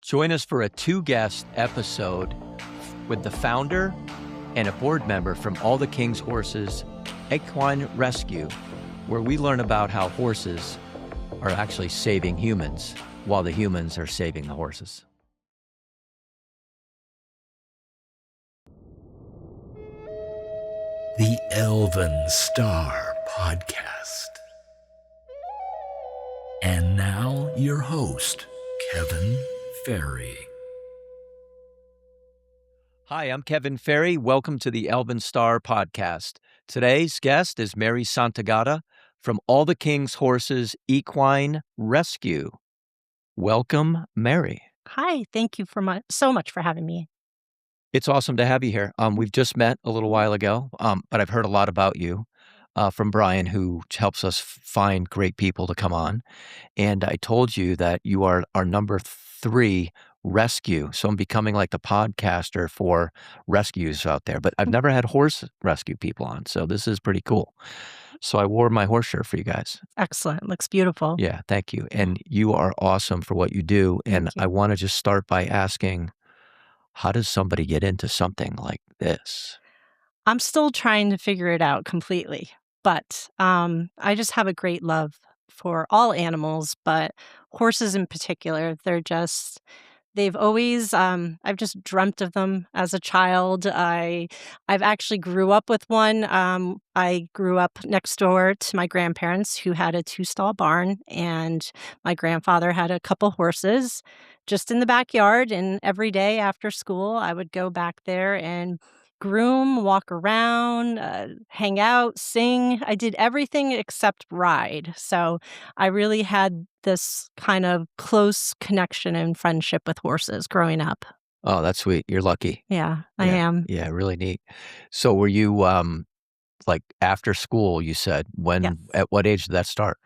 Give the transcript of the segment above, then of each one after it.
Join us for a 2-guest episode with the founder and a board member from All the King's Horses Equine Rescue, where we learn about how horses are actually saving humans while the humans are saving the horses. The Elven Star Podcast. And now your host, Kevin Ferry. Hi, I'm Kevin Ferry. Welcome to the Elven Star Podcast. Today's guest is Mary Santagada from All the King's Horses Equine Rescue. Welcome, Mary. Hi, thank you so much for having me. It's awesome to have you here. We've just met a little while ago, but I've heard a lot about you from Brian, who helps us find great people to come on. And I told you that you are our number 3 rescue. So I'm becoming like the podcaster for rescues out there. But I've never had horse rescue people on, so this is pretty cool. So I wore my horse shirt for you guys. Excellent. Looks beautiful. Yeah, thank you. And you are awesome for what you do. And I want to just start by asking, how does somebody get into something like this? I'm still trying to figure it out completely, but I just have a great love for all animals, but horses in particular. They've always, I've just dreamt of them as a child. I've actually grew up with one. I grew up next door to my grandparents who had a 2-stall barn, and my grandfather had a couple horses just in the backyard. And every day after school, I would go back there and groom, walk around, hang out, sing. I did everything except ride. So I really had this kind of close connection and friendship with horses growing up. Oh, that's sweet. You're lucky. Yeah, I am. Yeah, really neat. So were you like after school, you said, Yes. at what age did that start?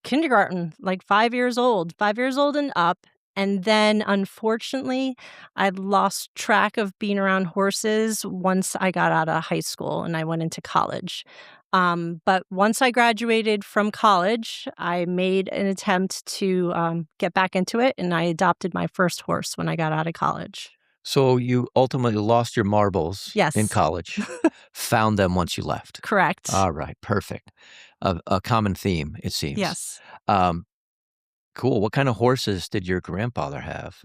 Kindergarten, like 5 years old and up. And then, unfortunately, I lost track of being around horses once I got out of high school and I went into college. But once I graduated from college, I made an attempt to get back into it, and I adopted my first horse when I got out of college. So you ultimately lost your marbles in college, found them once you left. Correct. All right, perfect. A common theme, it seems. Yes. Cool. What kind of horses did your grandfather have?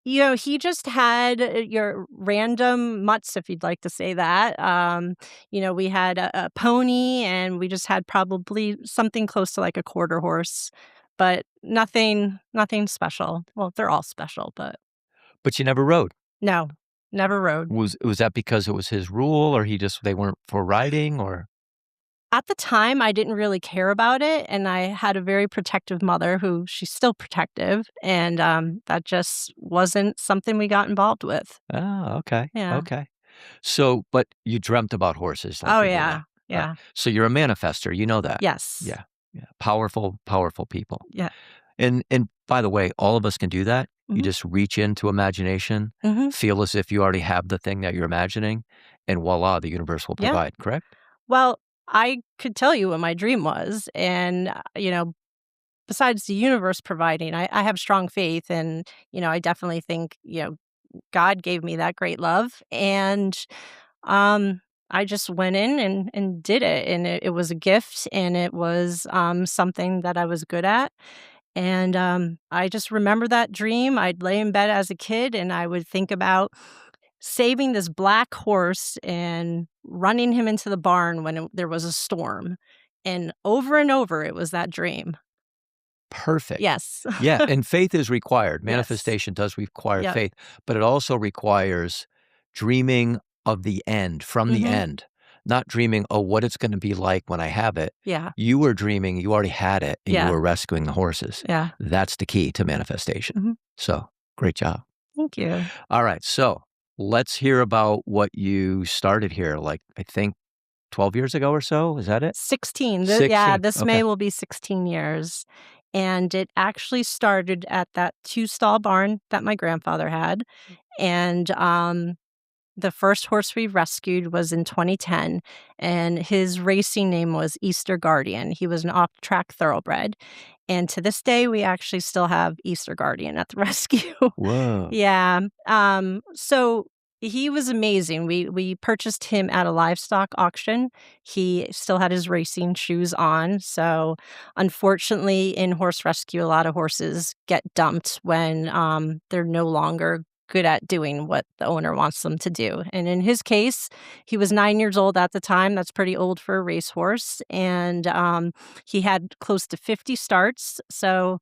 He just had your random mutts, if you'd like to say that. We had a pony, and we just had probably something close to like a quarter horse, but nothing special. Well, they're all special, but But you never rode. no, never rode. Was that because it was his rule, or they weren't for riding, or? At the time, I didn't really care about it, and I had a very protective mother who she's still protective, and that just wasn't something we got involved with. Oh, okay. Yeah. Okay. So, but you dreamt about horses. Like Oh, you did yeah. now. Yeah. So you're a manifester. You know that. Yes. Yeah. Yeah. Powerful, powerful people. Yeah. And by the way, all of us can do that. You Mhm. just reach into imagination, Mhm. feel as if you already have the thing that you're imagining, and voila, the universe will Yeah. provide, correct? Well, I could tell you what my dream was, and, besides the universe providing, I have strong faith, and, I definitely think, God gave me that great love, and, I just went in and did it, and it was a gift, and it was, something that I was good at, and, I just remember that dream. I'd lay in bed as a kid, and I would think about saving this black horse and running him into the barn when there was a storm. And over, it was that dream. Perfect. Yes. Yeah. And faith is required. Yes. Manifestation does require Yep. faith, but it also requires dreaming of the end, from the Mhm. end, not dreaming, oh, what it's going to be like when I have it. Yeah. You were dreaming, you already had it, and Yeah. you were rescuing the horses. Yeah. That's the key to manifestation. Mhm. So great job. Thank you. All right. So let's hear about what you started here, like I think 12 years ago or so. Is that it? 16. 16. This Okay. May will be 16 years. And it actually started at that 2-stall barn that my grandfather had. And The first horse we rescued was in 2010, and his racing name was Easter Guardian. He was an off-track thoroughbred, and to this day, we actually still have Easter Guardian at the rescue. Whoa. Yeah, so he was amazing. We purchased him at a livestock auction. He still had his racing shoes on, so unfortunately, in horse rescue, a lot of horses get dumped when, they're no longer good at doing what the owner wants them to do. And in his case, he was 9 years old at the time. That's pretty old for a racehorse. And he had close to 50 starts. So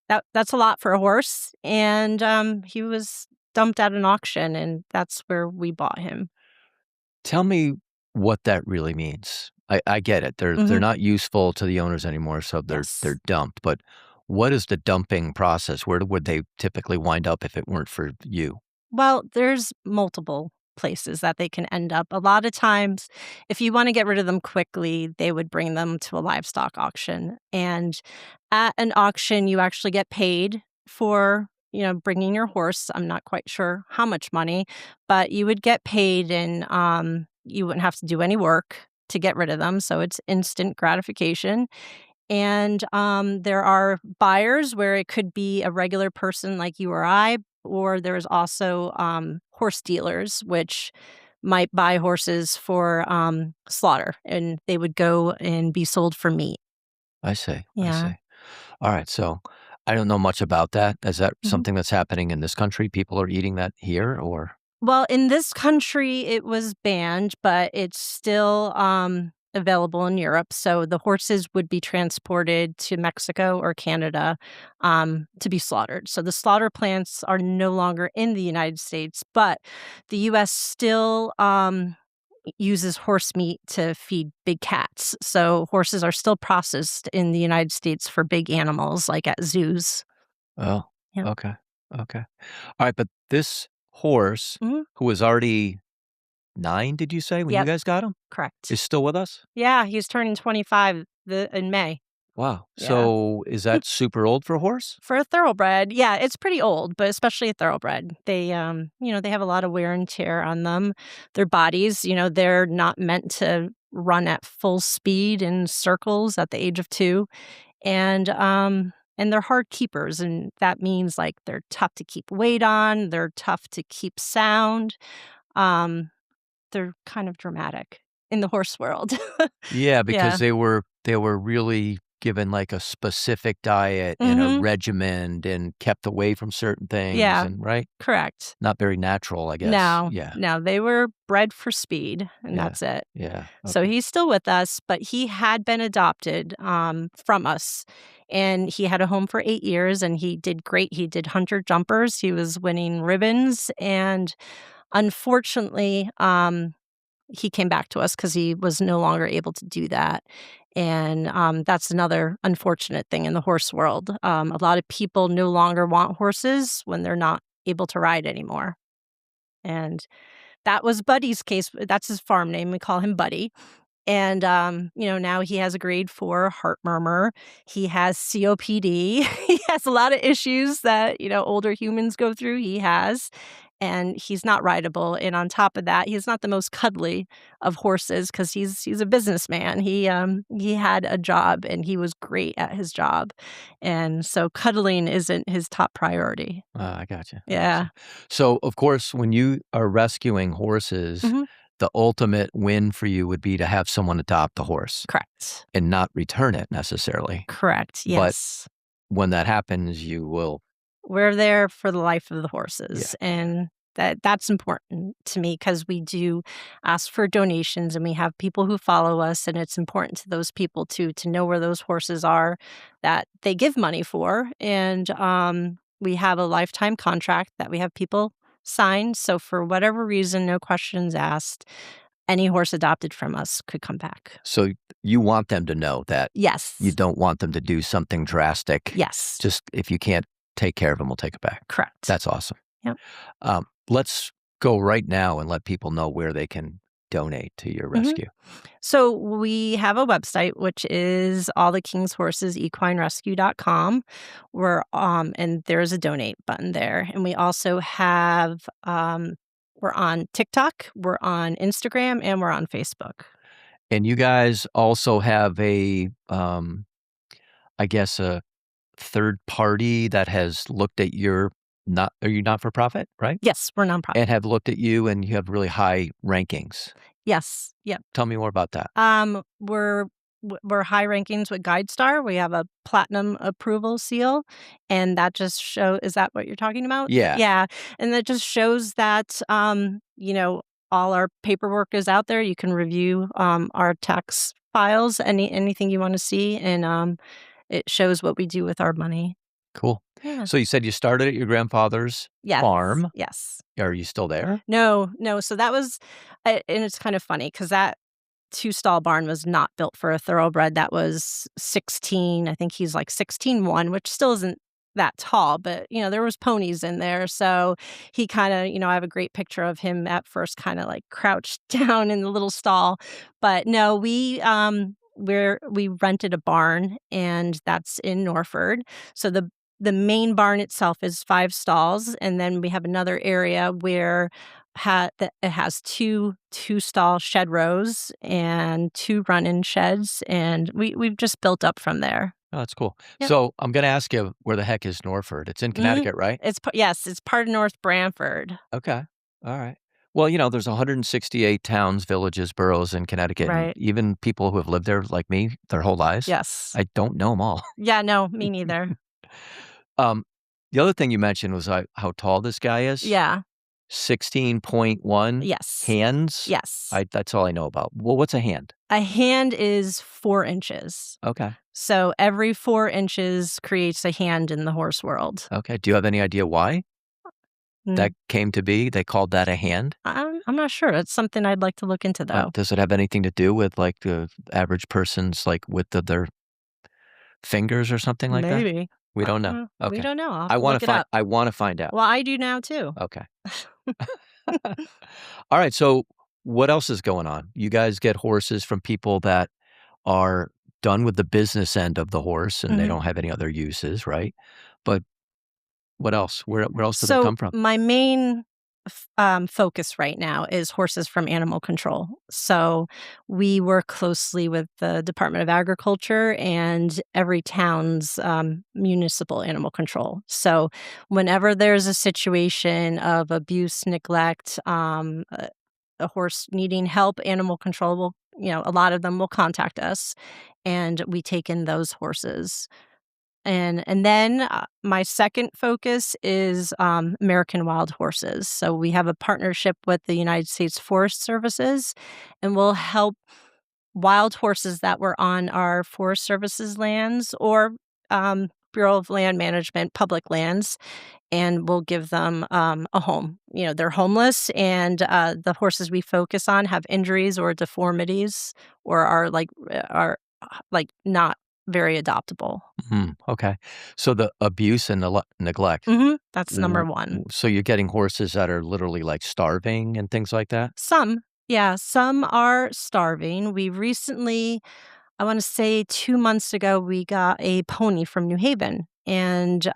that's a lot for a horse. And he was dumped at an auction, and that's where we bought him. Tell me what that really means. I get it. They're Mhm. not useful to the owners anymore, so Yes. they're dumped. But what is the dumping process? Where would they typically wind up if it weren't for you? Well, there's multiple places that they can end up. A lot of times, if you want to get rid of them quickly, they would bring them to a livestock auction. And at an auction, you actually get paid for, bringing your horse. I'm not quite sure how much money, but you would get paid and you wouldn't have to do any work to get rid of them. So it's instant gratification. And there are buyers where it could be a regular person like you or I, or there's also horse dealers, which might buy horses for slaughter, and they would go and be sold for meat. I see. I Yeah. see. All right. So I don't know much about that. Is that Mhm. something that's happening in this country? People are eating that here, or Well, in this country, it was banned, but it's still available in Europe. So the horses would be transported to Mexico or Canada to be slaughtered. So the slaughter plants are no longer in the United States, but the U.S. still uses horse meat to feed big cats. So horses are still processed in the United States for big animals, like at zoos. oh, Yeah. okay, okay. All right. But this horse, Mhm. who was already 9, did you say when you Yep. guys got him, Correct. is still with us? Yeah, he's turning 25 in May. Wow. Yeah. So is that super old for a horse? For a thoroughbred, yeah, it's pretty old, but especially a thoroughbred. They, they have a lot of wear and tear on them. Their bodies, they're not meant to run at full speed in circles at the age of 2. And they're hard keepers, and that means, like, they're tough to keep weight on, they're tough to keep sound. Um, they're kind of dramatic in the horse world. Yeah, because Yeah. they were really given, like, a specific diet and a Mhm. regimen and kept away from certain things Yeah, and right? correct. Not very natural, I guess. No, Yeah, no, they were bred for speed, and yeah, that's it. yeah, So okay. he's still with us, but he had been adopted, from us, and he had a home for 8 years, and he did great. He did hunter jumpers, he was winning ribbons, and unfortunately, he came back to us because he was no longer able to do that, and, that's another unfortunate thing in the horse world. A lot of people no longer want horses when they're not able to ride anymore, and that was Buddy's case. That's his farm name, we call him Buddy. And, now he has a grade 4 heart murmur. He has COPD. He has a lot of issues that, older humans go through, he has, and he's not rideable, and on top of that, he's not the most cuddly of horses because he's a businessman. He had a job, and he was great at his job, and so cuddling isn't his top priority. I gotcha, I Yeah. gotcha. So, of course, when you are rescuing horses, Mhm. the ultimate win for you would be to have someone adopt the horse Correct. and not return it necessarily. Correct, But yes. when that happens, you will We're there for the life of the yeah, horses, yeah. and that's important to me because we do ask for donations, and we have people who follow us, and it's important to those people to know where those horses are that they give money for, and, we have a lifetime contract that we have people sign, so for whatever reason, no questions asked, any horse adopted from us could come back. So you want them to know that you Yes. don't want them to do something drastic. Yes. Just if you can't take care of them, we'll take it back. Correct. That's awesome. Yep. Let's go right now and let people know where they can donate to your Mhm. rescue. So we have a website, which is all the King's Horses equinerescue.com, where and there's a donate button there. And we also have We're on TikTok, we're on Instagram, and we're on Facebook. And you guys also have I guess, a third party that has looked at your are you not-for-profit, right? Yes, we're nonprofit. And have looked at you, and you have really high rankings. Yes. Yep. Tell me more about that. We're high rankings with GuideStar. We have a platinum approval seal, and that just is that what you're talking about? Yeah. Yeah, and that just shows that, all our paperwork is out there. You can review, our tax files, anything you wanna see, and, it shows what we do with our money. Cool. Yeah. So you said you started at your grandfather's Yes. farm. Yes. Are you still there? No, so that was and it's kind of funny because that two-stall barn was not built for a thoroughbred. That was 16, I think he's like 16'1", which still isn't that tall, but, there was ponies in there, so he kinda I have a great picture of him at first kinda, like, crouched down in the little stall, but no, we rented a barn, and that's in Norford, so the main barn itself is 5 stalls, and then we have another area where that it has two-stall shed rows and 2 run-in sheds, and we've just built up from there. Oh, that's cool. Yep. So I'm gonna ask you, where the heck is Norford? It's in Connecticut, right? Yes, it's part of North Branford. Okay. All right. Well, there's 168 towns, villages, boroughs in Connecticut, and Right. even people who have lived there like me their whole lives, Yes. I don't know them all. Yeah, no, me neither. Um, the other thing you mentioned was, how tall this guy is. Yeah. 16.1 Yes. hands? Yes. That's all I know about. Well, what's a hand? A hand is 4 inches. Okay. So every 4 inches creates a hand in the horse world. Okay. Do you have any idea why that came to be? They called that a hand? I'm not sure. It's something I'd like to look into, though. Does it have anything to do with, like, the average person's, like, width of their fingers or something like that? Maybe. We don't know. We Okay. don't know. I'll have I to wanna look it up. I wanna find out. Well, I do now too. Okay. All right, so what else is going on? You guys get horses from people that are done with the business end of the horse, and they Mhm. don't have any other uses, right? But what else? Where else do they So come from? my main focus right now is horses from animal control. So we work closely with the Department of Agriculture and every town's municipal animal control. So whenever there's a situation of abuse, neglect, a horse needing help, animal control will, a lot of them will contact us, and we take in those horses. And then, my second focus is, American wild horses. So we have a partnership with the United States Forest Services, and we'll help wild horses that were on our Forest Services lands or, Bureau of Land Management public lands, and we'll give them, a home. They're homeless, and, the horses we focus on have injuries or deformities or are, not very adoptable. Okay. So the abuse and neglect. That's number 1. So you're getting horses that are literally, like, starving and things like that? Some, yeah, some are starving. We recently, I wanna say 2 months ago, we got a pony from New Haven, and,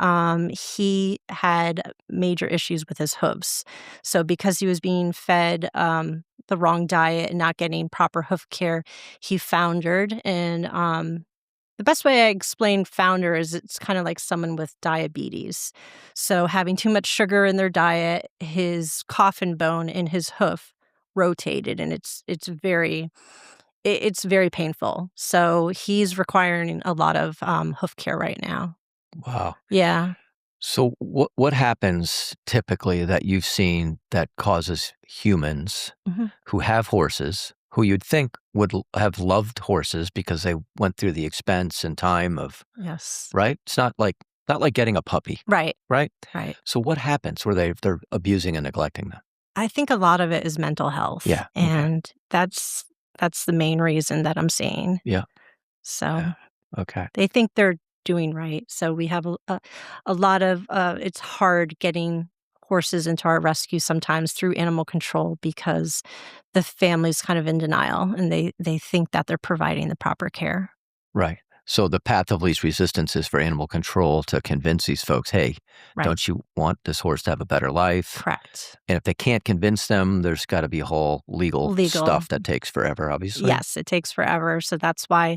he had major issues with his hooves. So because he was being fed, the wrong diet and not getting proper hoof care, he foundered, and, the best way I explain founder is it's kinda like someone with diabetes. So having too much sugar in their diet, his coffin bone in his hoof rotated, and it's very painful. So he's requiring a lot of, hoof care right now. Wow. Yeah. So what happens typically that you've seen that causes humans Mhm. who have horses, who you'd think would have loved horses because they went through the expense and time of, Yes. right? It's not like getting a puppy, Right, right? right. So what happens where they're abusing and neglecting them? I think a lot of it is mental health. Yeah, okay. And that's the main reason that I'm seeing. Yeah. So Yeah. Okay. they think they're doing right. So we have a lot of it's hard getting horses into our rescue sometimes through animal control because the family's kind of in denial and they think that they're providing the proper care. Right. So the path of least resistance is for animal control to convince these folks, hey, Right. don't you want this horse to have a better life? Correct. And if they can't convince them, there's got to be a whole legal stuff that takes forever, obviously. Yes, it takes forever. So that's why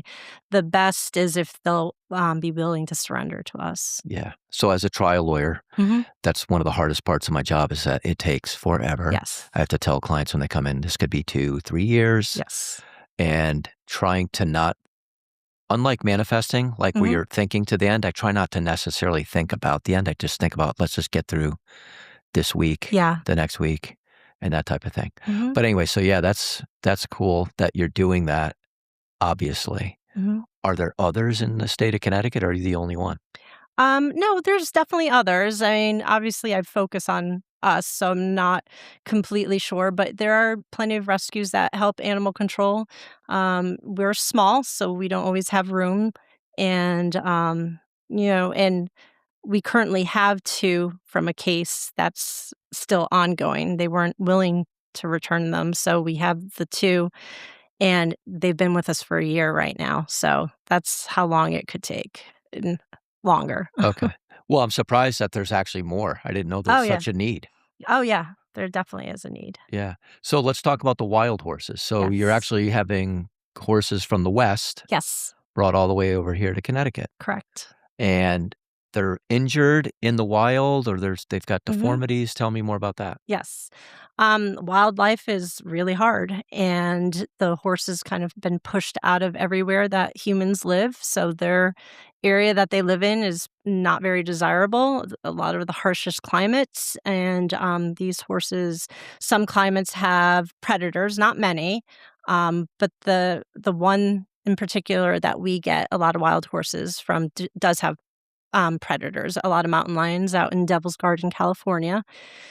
the best is if they'll be willing to surrender to us. Yeah. So as a trial lawyer, that's one of the hardest parts of my job is that it takes forever. Yes. I have to tell clients when they come in, this could be 2-3 years. Yes. And trying to not, unlike manifesting, like where you're thinking to the end, I try not to necessarily think about the end. I just think about, let's just get through this week, the next week, and that type of thing. But anyway, so yeah, that's cool that you're doing that, obviously. Are there others in the state of Connecticut, or are you the only one? No, there's definitely others. I mean, obviously, I focus on us, so I'm not completely sure, but there are plenty of rescues that help animal control. We're small, so we don't always have room. And, and we currently have 2 from a case that's still ongoing. They weren't willing to return them, so we have the 2, and they've been with us for a year right now. So that's how long it could take. And longer. Okay. Well, I'm surprised that there's actually more. I didn't know there's such a need. Oh, yeah. There definitely is a need. Yeah. So let's talk about the wild horses. So you're Yes. actually having horses from the West Yes, brought all the way over here to Connecticut. correct. And they're injured in the wild, or they've got deformities. Tell me more about that. Yes. Wildlife is really hard, and the horses kind of been pushed out of everywhere that humans live. So their area that they live in is not very desirable. A lot of the harshest climates, and these horses, some climates have predators, not many, but the one in particular that we get a lot of wild horses from does have predators, a lot of mountain lions out in Devil's Garden, California.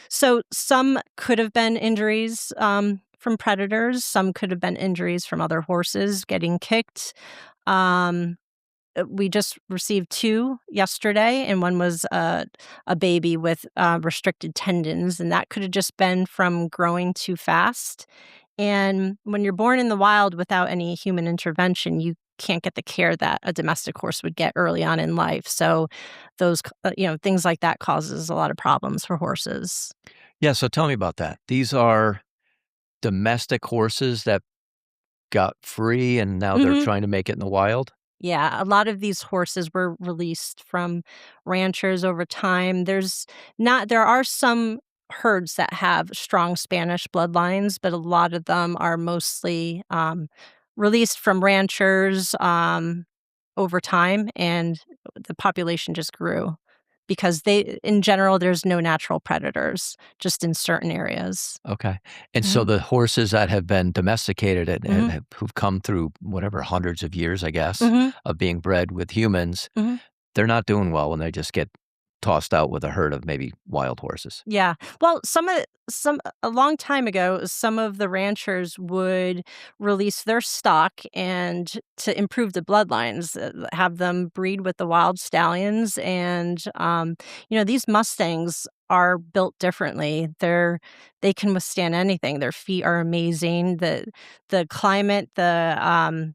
So some could have been injuries from predators. Some could have been injuries from other horses getting kicked. Um, we just received 2 yesterday, and one was a baby with restricted tendons, and that could have just been from growing too fast. And when you're born in the wild without any human intervention, you can't get the care that a domestic horse would get early on in life. So those, things like that causes a lot of problems for horses. Yeah. So tell me about that. These are domestic horses that got free and now they're trying to make it in the wild. Yeah, a lot of these horses were released from ranchers over time. There are some herds that have strong Spanish bloodlines, but a lot of them are mostly released from ranchers over time, and the population just grew because in general, there's no natural predators, just in certain areas. Okay. And so the horses that have been domesticated and who've come through whatever hundreds of years, I guess, of being bred with humans, they're not doing well when they just get tossed out with a herd of maybe wild horses. Yeah. Well, a long time ago, some of the ranchers would release their stock and to improve the bloodlines, have them breed with the wild stallions. And, these Mustangs are built differently. They can withstand anything. Their feet are amazing. The climate, the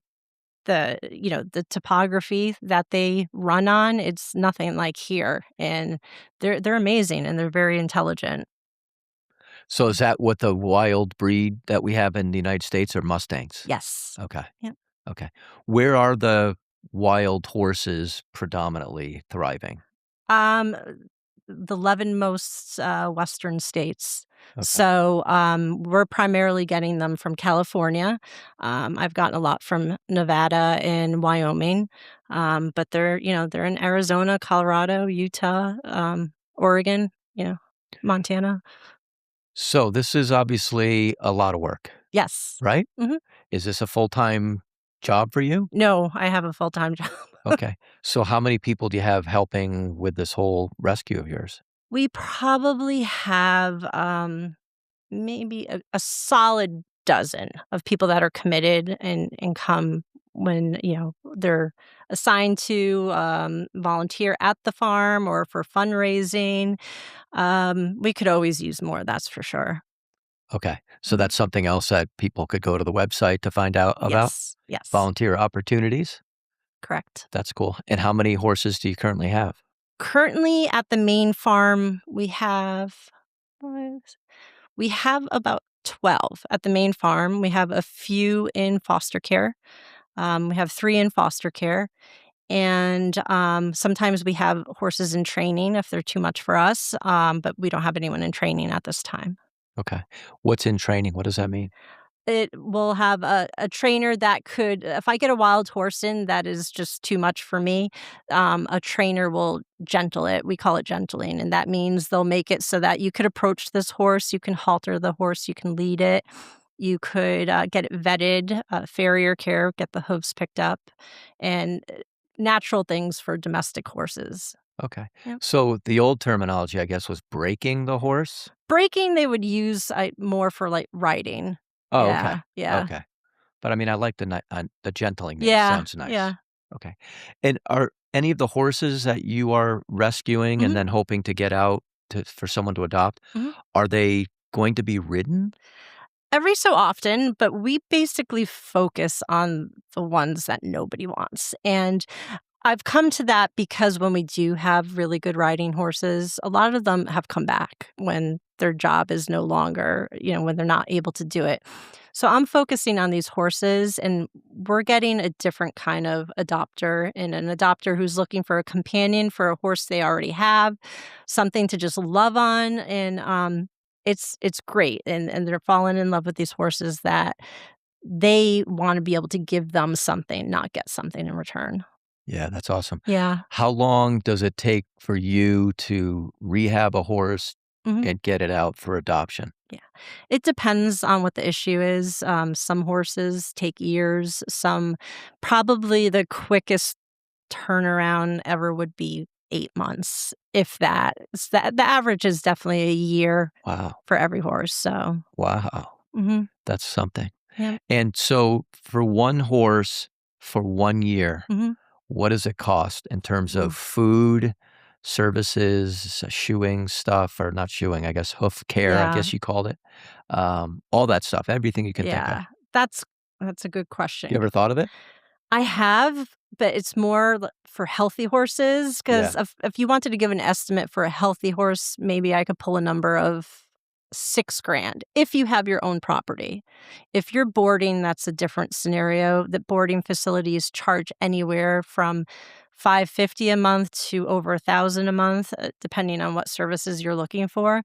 topography that they run on, it's nothing like here, and they're amazing, and they're very intelligent. So is that what the wild breed that we have in the United States are Mustangs? Yes. Okay. Yep. Okay. Where are the wild horses predominantly thriving? Um, the 11 most Western states. Okay. So we're primarily getting them from California. I've gotten a lot from Nevada and Wyoming, but they're in Arizona, Colorado, Utah, Oregon, Montana. So this is obviously a lot of work, Yes. right? hmm Is this a full-time job for you? No, I have a full-time job. Okay. So how many people do you have helping with this whole rescue of yours? We probably have maybe a solid dozen of people that are committed and come when they're assigned to volunteer at the farm or for fundraising. We could always use more, that's for sure. Okay. So that's something else that people could go to the website to find out about? Yes, yes, Volunteer opportunities? correct. That's cool. And how many horses do you currently have? Currently at the main farm, we have about 12 at the main farm. We have a few in foster care. We have 3 in foster care, and, sometimes we have horses in training if they're too much for us, but we don't have anyone in training at this time. Okay. What's in training? What does that mean? It will have a trainer that could if I get a wild horse in that is just too much for me, a trainer will gentle it. We call it gentling, and that means they'll make it so that you could approach this horse, you can halter the horse, you can lead it, you could, get it vetted, farrier care, get the hooves picked up, and, natural things for domestic horses. Okay. Yep. So the old terminology, I guess, was breaking the horse? Breaking, they would use, more for, like, riding. Oh, okay. Yeah, yeah. Okay. But I mean, I like the gentling name. Yeah, Sounds nice. yeah. Okay. And are any of the horses that you are rescuing and Mhm, then hoping to get out for someone to adopt, mhm. are they going to be ridden? Every so often, but we basically focus on the ones that nobody wants, and I've come to that because when we do have really good riding horses, a lot of them have come back when their job is no longer, when they're not able to do it. So I'm focusing on these horses, and we're getting a different kind of adopter, and an adopter who's looking for a companion for a horse they already have, something to just love on, and it's great, and they're falling in love with these horses that they want to be able to give them something, not get something in return. Yeah, that's awesome. Yeah. How long does it take for you to rehab a horse Mhm. and get it out for adoption? Yeah. It depends on what the issue is. Some horses take years. Some probably the quickest turnaround ever would be 8 months, if that. The average is definitely a year Wow. for every horse, so Wow. mhm. That's something. Yep. And so for one horse for 1 year, Mhm. what does it cost in terms of Ooh. food, services, shoeing stuff, or not shoeing, I guess, hoof care, I Yeah. guess you called it, all that stuff, everything you can think of. Yeah. That's a good You question. ever thought of it? I have, but it's more for healthy horses. Yeah. Because if you wanted to give an estimate for a healthy horse, maybe I could pull a number of 6 grand if you have your own property. If you're boarding, that's a different scenario. The boarding facilities charge anywhere from 550 a month to over 1,000 a month, depending on what services you're looking for.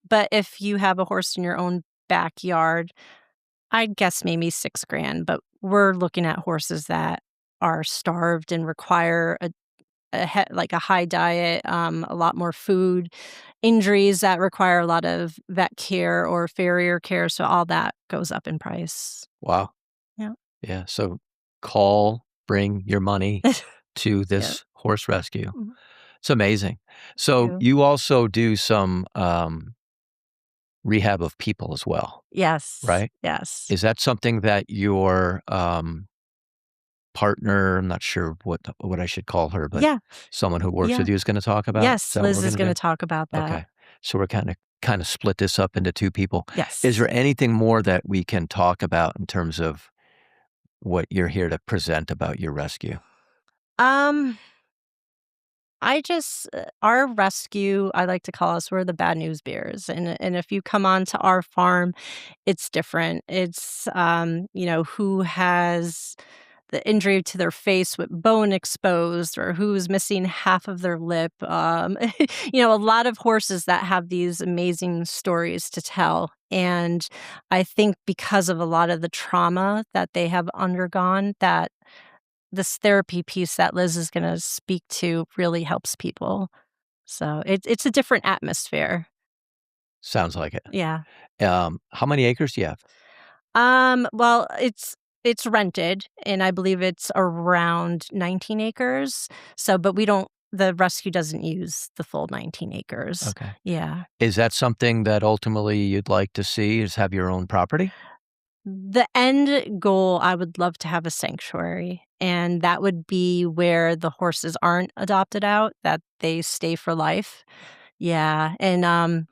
But if you have a horse in your own backyard, I'd guess maybe 6 grand, but we're looking at horses that are starved and require like a high diet, a lot more food, injuries that require a lot of vet care or farrier care, so all that goes up in price. Wow. Yeah. Yeah, so bring your money to Yeah. this horse rescue. Mhm. It's amazing. So You. you also do some, rehab of people as well, Yes, right? yes. Is that something that your, partner, I'm not sure what I should call her, but Yeah, someone who works yeah. with you is gonna talk about? Is Yes, that what we're Liz is gonna gonna do? talk about that. Okay. So we're kinda split this up into 2 people. Is Yes. there anything more that we can talk about in terms of what you're here to present about your rescue? Um our rescue, I like to call us, we're the bad news bears, and if you come onto our farm, it's different. It's, who has the injury to their face with bone exposed or who's missing half of their lip, a lot of horses that have these amazing stories to tell, and I think because of a lot of the trauma that they have undergone, that this therapy piece that Liz is gonna speak to really helps people. So it's a different atmosphere. Sounds like it. Yeah. How many acres do you have? Well, it's rented, and I believe it's around 19 acres. So, but the rescue doesn't use the full 19 acres. Okay. Yeah. Is that something that ultimately you'd like to see is have your own property? The end goal, I would love to have a sanctuary, and that would be where the horses aren't adopted out, that they stay for life. Yeah, and,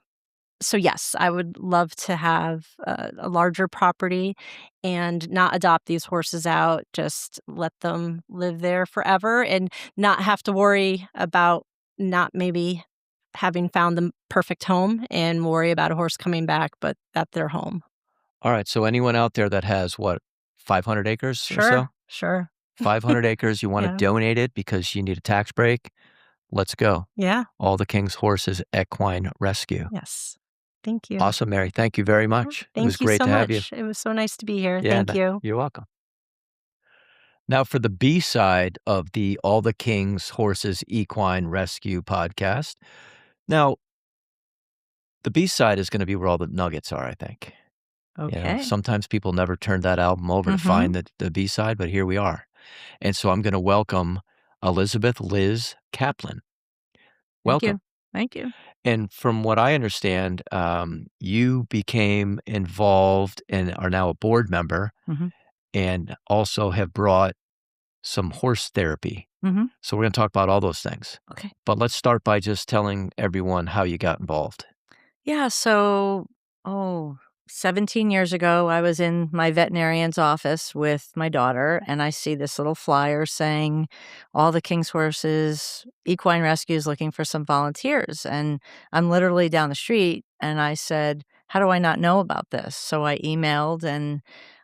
So yes, I would love to have a larger property and not adopt these horses out, just let them live there forever and not have to worry about not maybe having found the perfect home and worry about a horse coming back, but at their home. All right, so anyone out there that has, what, 500 acres or so? Sure, sure. 500 acres, you wanna Yeah, donate it because you need a tax break? Let's go. yeah, All the King's Horses Equine Rescue. yes. Thank you. Awesome, Mary. Thank you very Yeah, much. It was thank you great so to have you. much. It was so nice to be here. Yeah, Thank you. you're welcome. Now for the B side of the All the King's Horses Equine Rescue podcast. Now, the B side is gonna be where all the nuggets are, I think. Okay. Sometimes people never turn that album over to Mhm. find the B side, but here we are. And so I'm gonna welcome Elizabeth Liz Caplan. Thank Welcome. you. Thank you. And from what I understand, you became involved and are now a board member Mhm. and also have brought some horse therapy. Mhm. So we're gonna talk about all those things. Okay. But let's start by just telling everyone how you got involved. Yeah, so, oh, 17 years ago, I was in my veterinarian's office with my daughter, and I see this little flyer saying, All the King's Horses Equine Rescue is looking for some volunteers. And I'm literally down the street, and I said, How do I not know about this? So I emailed, and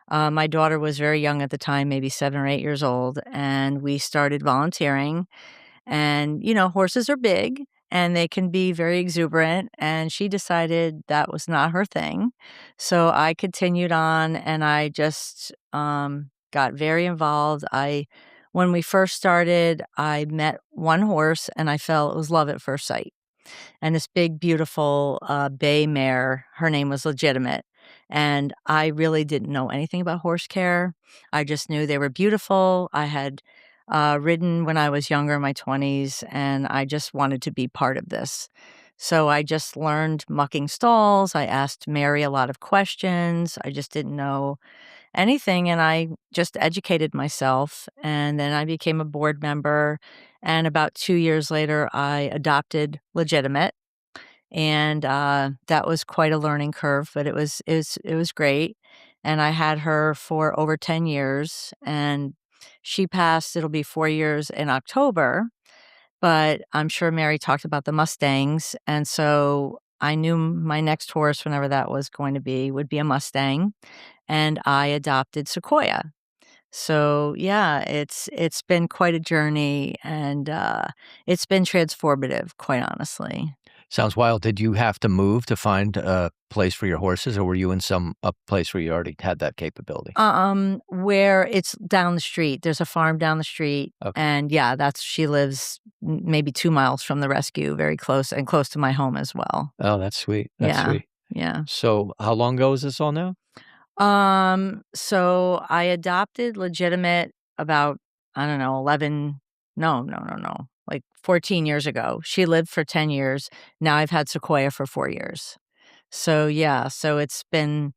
my daughter was very young at the time, maybe 7 or 8 years old, and we started volunteering. And, horses are big and they can be very exuberant. And she decided that was not her thing. So I continued on and I just got very involved. When we first started, I met one horse and I felt it was love at first sight, and this big, beautiful, bay mare. Her name was Legitimate, and I really didn't know anything about horse care. I just knew they were beautiful. I had, ridden when I was younger, in my 20s, and I just wanted to be part of this. So I just learned mucking stalls. I asked Mary a lot of questions. I just didn't know anything, and I just educated myself, and then I became a board member, and about 2 years later, I adopted Legitimate, and, that was quite a learning curve, but it was great, and I had her for over 10 years, and she passed. It'll be 4 years in October, but I'm sure Mary talked about the Mustangs, and so I knew my next horse, whenever that was going to be, would be a Mustang, and I adopted Sequoia. So, yeah, it's been quite a journey, and, it's been transformative, quite honestly. Sounds wild. Did you have to move to find a place for your horses, or were you in a place where you already had that capability? Where it's down the street. There's a farm down the street, Okay. and, yeah, she lives maybe 2 miles from the rescue, very close and close to my home as well. Oh, that's sweet. That's Yeah, sweet. yeah. So how long ago is this all now? So I adopted Legitimate about, I don't know, 11, no, like 14 years ago. She lived for 10 years. Now I've had Sequoia for 4 years. So, yeah, so it's been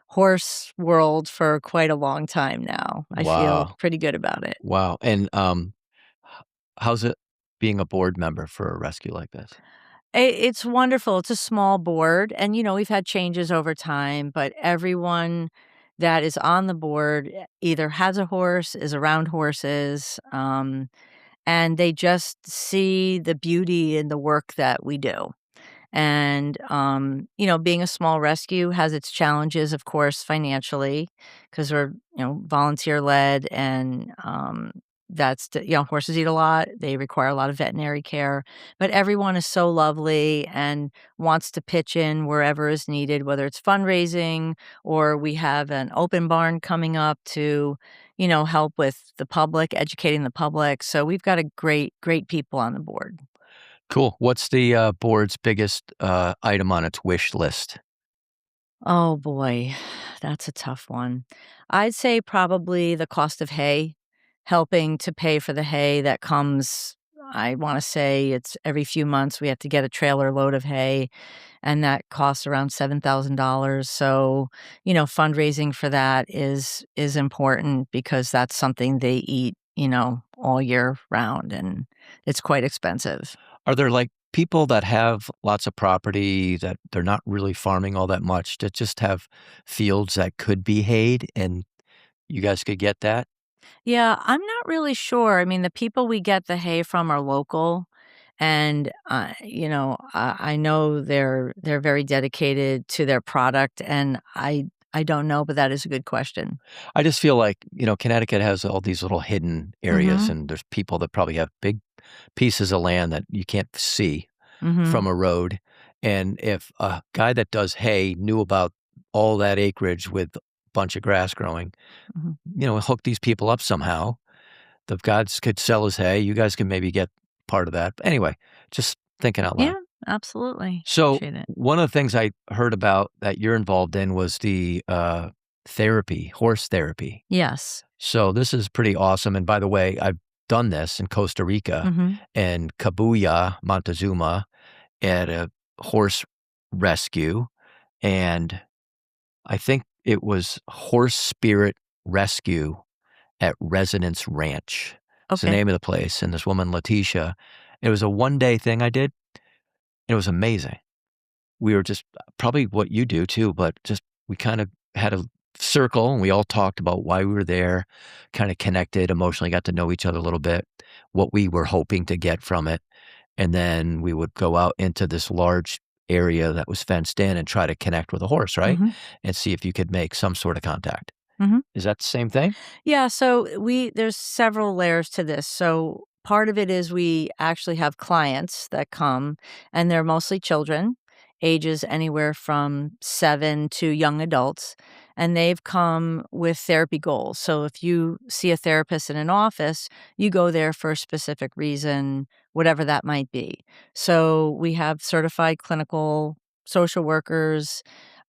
horse world for quite a long time now. I feel Wow. pretty good about it. Wow. And, how's it being a board member for a rescue like this? It's wonderful. It's a small board, and, we've had changes over time, but everyone that is on the board either has a horse, is around horses, and they just see the beauty in the work that we do. And, being a small rescue has its challenges, of course, financially, because we're, volunteer led, and horses eat a lot. They require a lot of veterinary care, but everyone is so lovely and wants to pitch in wherever is needed, whether it's fundraising or we have an open barn coming up to, help with the public, educating the public. So we've got a great people on the board. Cool. What's the, board's biggest, item on its wish list? Oh boy, that's a tough one. I'd say probably the cost of hay, helping to pay for the hay that comes. I want to say it's every few months we have to get a trailer load of hay, and that costs around $7,000. So, fundraising for that is important because that's something they eat, all year round, and it's quite expensive. Are there, like, people that have lots of property that they're not really farming all that much, that just have fields that could be hayed, and you guys could get that? Yeah, I'm not really sure. I mean, the people we get the hay from are local, and I know they're very dedicated to their product, and I don't know, but that is a good question. I just feel like, Connecticut has all these little hidden areas, Mhm. and there's people that probably have big pieces of land that you can't see Mhm. from a road, and if a guy that does hay knew about all that acreage with a bunch of grass growing, Mhm. hook these people up somehow. The guys could sell his hay, you guys can maybe get part of that. But anyway, just thinking out loud. Yeah, absolutely. So, Appreciate it. one of the things I heard about that you're involved in was the, therapy, horse therapy. Yes. So, this is pretty awesome, and by the way, I've done this in Costa Rica Mhm. and Kabuya, Montezuma, at a horse rescue, and I think it was Horse Spirit Rescue at Residence Ranch. It's the Okay. name of the place, and this woman, Letitia, it was a one-day thing I did, and it was amazing. We were just probably what you do too, but just we kind of had a circle, and we all talked about why we were there, kinda connected, emotionally got to know each other a little bit, what we were hoping to get from it, and then we would go out into this large area that was fenced in and try to connect with a horse, right? Mhm. And see if you could make some sort of contact. Mhm. Is that the same thing? Yeah, so there's several layers to this. So part of it is we actually have clients that come, and they're mostly children, ages anywhere from 7 to young adults, and they've come with therapy goals. So if you see a therapist in an office, you go there for a specific reason, whatever that might be. So we have certified clinical social workers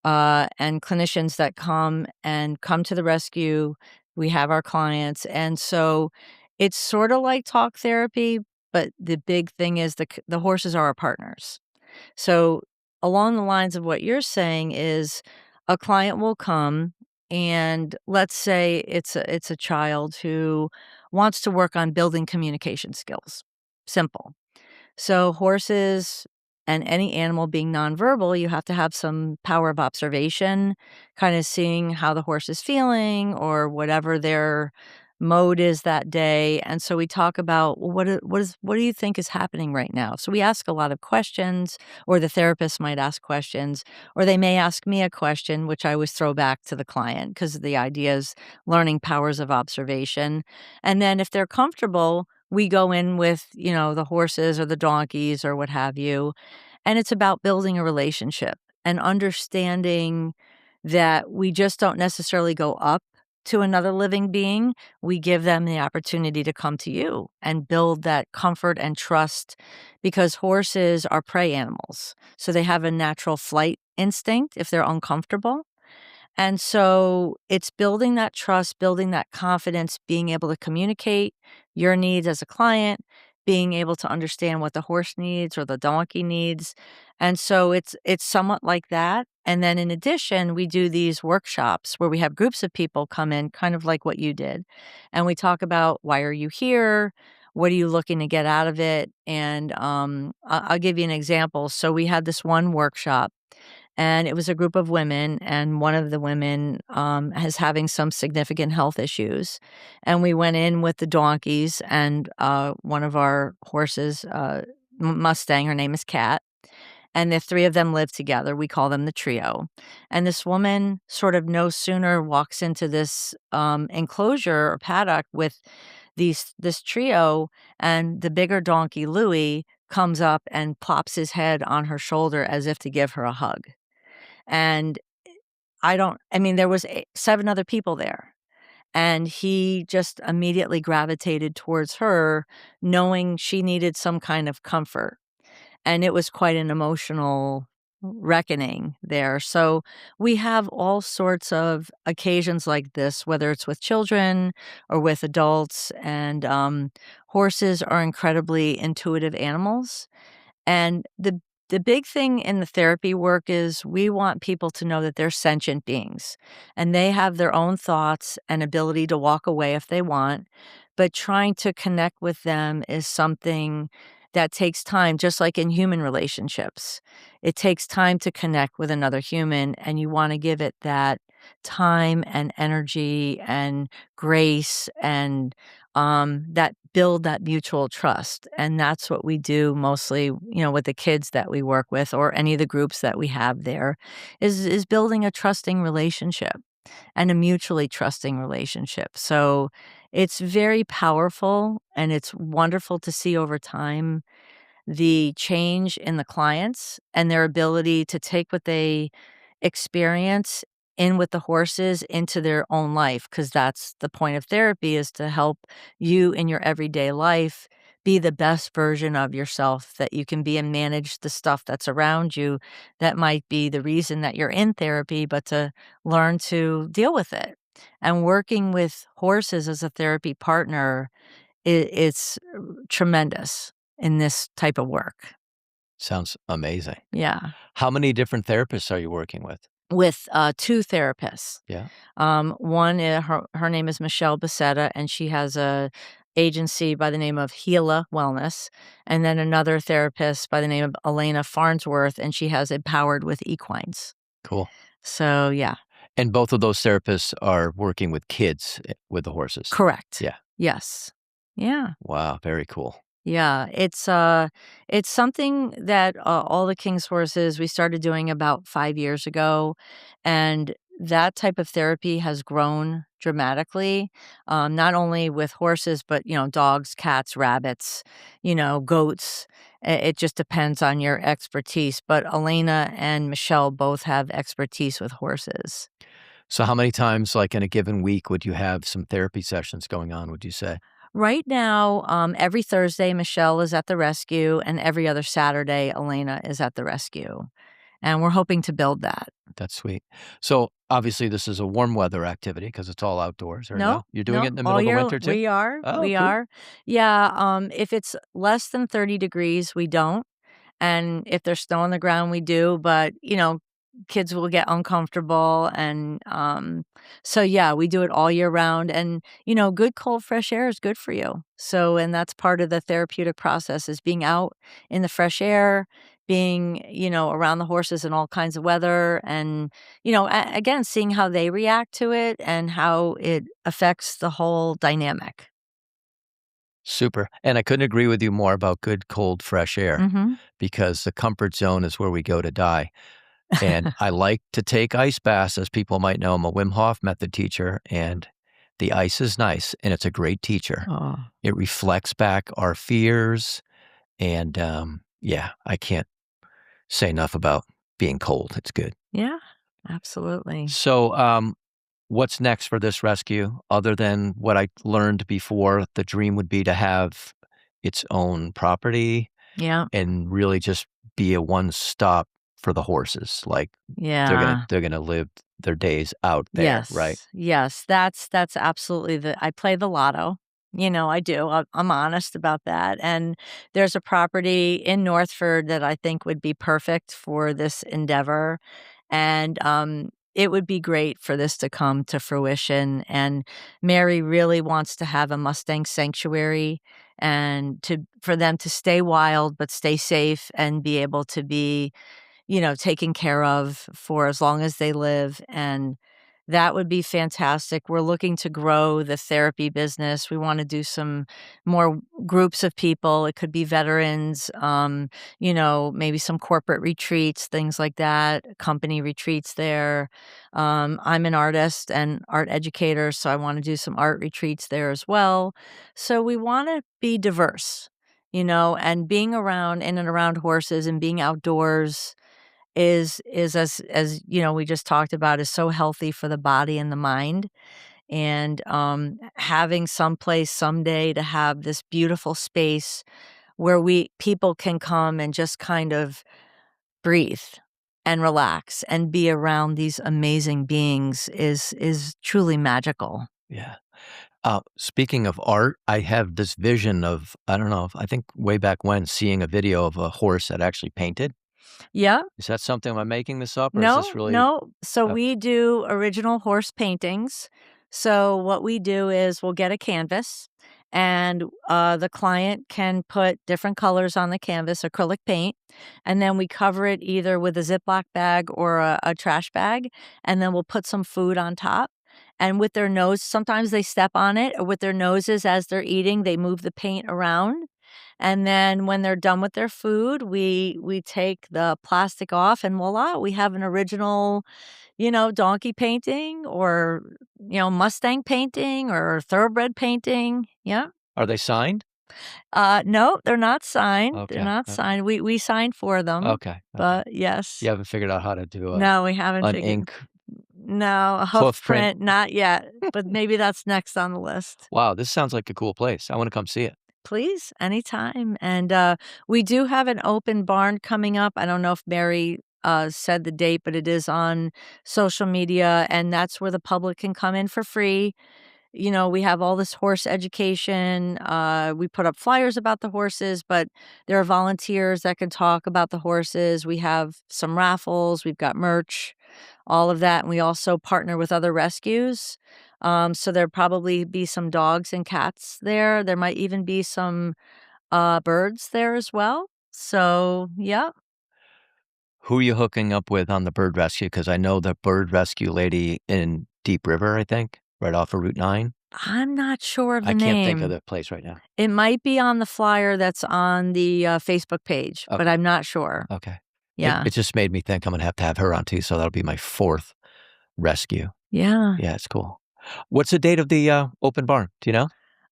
and clinicians that come to the rescue. We have our clients, and so it's sort of like talk therapy, but the big thing is the horses are our partners. So along the lines of what you're saying is a client will come, and let's say it's a child who wants to work on building communication skills. Simple. So horses and any animal being nonverbal, you have to have some power of observation, kind of seeing how the horse is feeling or whatever their mode is that day. And so we talk about, well, what do you think is happening right now? So we ask a lot of questions, or the therapist might ask questions, or they may ask me a question, which I always throw back to the client because the idea is learning powers of observation. And then if they're comfortable, we go in with, the horses or the donkeys or what have you, and it's about building a relationship and understanding that we just don't necessarily go up to another living being. We give them the opportunity to come to you and build that comfort and trust because horses are prey animals. So they have a natural flight instinct if they're uncomfortable. And so it's building that trust, building that confidence, being able to communicate your needs as a client, being able to understand what the horse needs or the donkey needs. And so it's somewhat like that. And then in addition, we do these workshops where we have groups of people come in, kind of like what you did. And we talk about why are you here? What are you looking to get out of it? And I'll give you an example. So we had this one workshop, and it was a group of women, and one of the women is having some significant health issues. And we went in with the donkeys and one of our horses, Mustang, her name is Cat, and the three of them live together. We call them the trio. And this woman sort of no sooner walks into this enclosure or paddock with this trio, and the bigger donkey, Louis, comes up and plops his head on her shoulder as if to give her a hug. And I mean, there was 7 other people there, and he just immediately gravitated towards her, knowing she needed some kind of comfort, and it was quite an emotional reckoning there. So, we have all sorts of occasions like this, whether it's with children or with adults, and, horses are incredibly intuitive animals, and the big thing in the therapy work is we want people to know that they're sentient beings and they have their own thoughts and ability to walk away if they want, but trying to connect with them is something that takes time, just like in human relationships. It takes time to connect with another human, and you want to give it that time and energy and grace and that build that mutual trust. And that's what we do mostly, with the kids that we work with or any of the groups that we have there is building a trusting relationship and a mutually trusting relationship. So it's very powerful and it's wonderful to see over time the change in the clients and their ability to take what they experience in with the horses into their own life, because that's the point of therapy, is to help you in your everyday life be the best version of yourself that you can be and manage the stuff that's around you that might be the reason that you're in therapy, but to learn to deal with it. And working with horses as a therapy partner, it's tremendous in this type of work. Sounds amazing. Yeah. How many different therapists are you working with? With 2 therapists. Yeah. One, her name is Michelle Becerra, and she has a agency by the name of Gila Wellness, and then another therapist by the name of Elena Farnsworth, and she has Empowered with Equines. Cool. So, yeah. And both of those therapists are working with kids with the horses? Correct. Yeah. Yes. Yeah. Wow, very cool. Yeah, it's something that, all the King's horses we started doing about 5 years ago, and that type of therapy has grown dramatically, not only with horses, but, dogs, cats, rabbits, goats. It just depends on your expertise, but Elena and Michelle both have expertise with horses. So how many times, like, in a given week would you have some therapy sessions going on, would you say? Right now, every Thursday, Michelle is at the rescue, and every other Saturday, Elena is at the rescue. And we're hoping to build that. That's sweet. So, obviously, this is a warm weather activity because it's all outdoors, or No, no? You're doing no, it in the middle all of the year winter too? we are, Oh, we cool. are. Yeah, if it's less than 30 degrees, we don't. And if there's snow on the ground, we do, but, kids will get uncomfortable and, so yeah, we do it all year round and, good cold fresh air is good for you. So and that's part of the therapeutic process is being out in the fresh air, being, around the horses in all kinds of weather and, again, seeing how they react to it and how it affects the whole dynamic. Super. And I couldn't agree with you more about good, cold, fresh air Mhm. because the comfort zone is where we go to die. And I like to take ice baths. As people might know, I'm a Wim Hof method teacher, and the ice is nice, and it's a great teacher. Oh, It reflects back our fears, and, yeah, I can't say enough about being cold. It's good. yeah, absolutely. So, what's next for this rescue other than what I learned before? The dream would be to have its own property Yeah, and really just be a one-stop for the horses. Like, yeah. they're gonna live their days out there, right? Yes, that's absolutely I play the lotto. I do. I'm honest about that, and there's a property in Northford that I think would be perfect for this endeavor, and, it would be great for this to come to fruition, and Mary really wants to have a Mustang sanctuary and for them to stay wild, but stay safe and be able to be taken care of for as long as they live, and that would be fantastic. We're looking to grow the therapy business. We wanna do some more groups of people. It could be veterans, maybe some corporate retreats, things like that, company retreats there. I'm an artist and art educator, so I wanna do some art retreats there as well. So we wanna be diverse, and being around in and around horses and being outdoors is as we just talked about, is so healthy for the body and the mind, and, having some place someday to have this beautiful space where people can come and just kind of breathe and relax and be around these amazing beings is truly magical. Yeah. Speaking of art, I have this vision of, I don't know, I think way back when, seeing a video of a horse that actually painted. Yeah. Is that something? Am I making this up, or is No, this really no. So uh, we do original horse paintings. So what we do is we'll get a canvas And the client can put different colors on the canvas, acrylic paint, and then we cover it either with a Ziploc bag or a trash bag, and then we'll put some food on top. And with their nose, sometimes they step on it, or with their noses as they're eating, they move the paint around. And then when they're done with their food, we take the plastic off, and voila, we have an original, donkey painting or, Mustang painting or thoroughbred painting. Yeah. Are they signed? No, they're not signed. They're Okay, not okay. signed. We signed for them, Okay. but yes. You haven't figured out how to do No, we haven't an figured. ink No, a hoof hoof print. print, not yet, but maybe that's next on the list. Wow, this sounds like a cool place. I wanna come see it. Please, anytime. And we do have an open barn coming up. I don't know if Mary said the date, but it is on social media, and that's where the public can come in for free. We have all this horse education. We put up flyers about the horses, but there are volunteers that can talk about the horses. We have some raffles, we've got merch, all of that. And we also partner with other rescues. So there'll probably be some dogs and cats there. There might even be some birds there as well. So, yeah. Who are you hooking up with on the bird rescue? Because I know the bird rescue lady in Deep River, I think, right off of Route 9. I'm not sure of the I can't think of name. the place right now. It might be on the flyer that's on the Facebook page, but Okay. I'm not sure. Okay. Yeah. It just made me think I'm gonna have her on too, so that'll be my 4th rescue. Yeah. Yeah, it's cool. What's the date of the open barn? Do you know?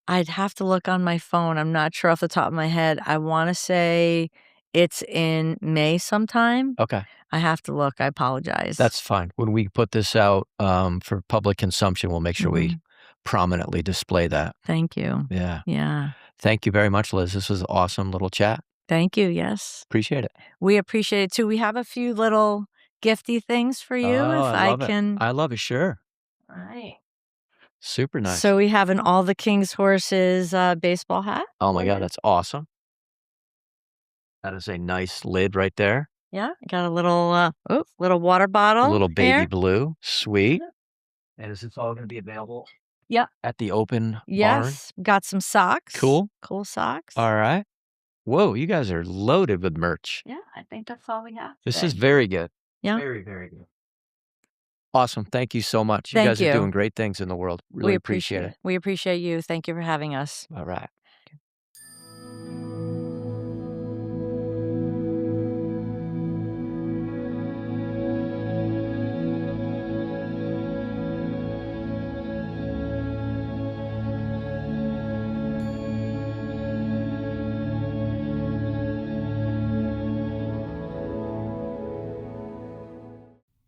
I'd have to look on my phone. I'm not sure off the top of my head. I wanna say it's in May sometime. Okay. I have to look. I apologize. That's fine. When we put this out for public consumption, we'll make sure we prominently display that. Thank you. Yeah. Yeah. Thank you very much, Liz. This was an awesome little chat. Thank you. Yes. Appreciate it. We appreciate it too. We have a few little gifty things for you Oh, if I I love it. can. I love it. Sure. All right. Super nice. So we have an All the King's Horses baseball hat. Oh my God, that's awesome. That is a nice lid right there. Yeah, got a little little water bottle. A little baby there. blue. Sweet. And is this all going to be available? Yeah. At the open barn? Yes. Got some socks. Cool. Cool socks. All right. Whoa, you guys are loaded with merch. Yeah, I think that's all we have. This today. is very good. Yeah. Very, very good. Awesome. Thank you so much. You Thank guys you. are doing great things in the world. Really We appreciate it. We appreciate you. Thank you for having us. All right.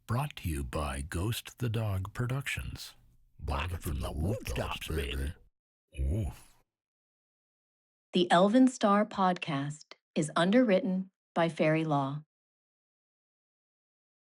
Brought to you by Ghost the Dog Productions. Barking from the rooftops, baby. Ooh. The Elven Star Podcast is underwritten by Ferry Law.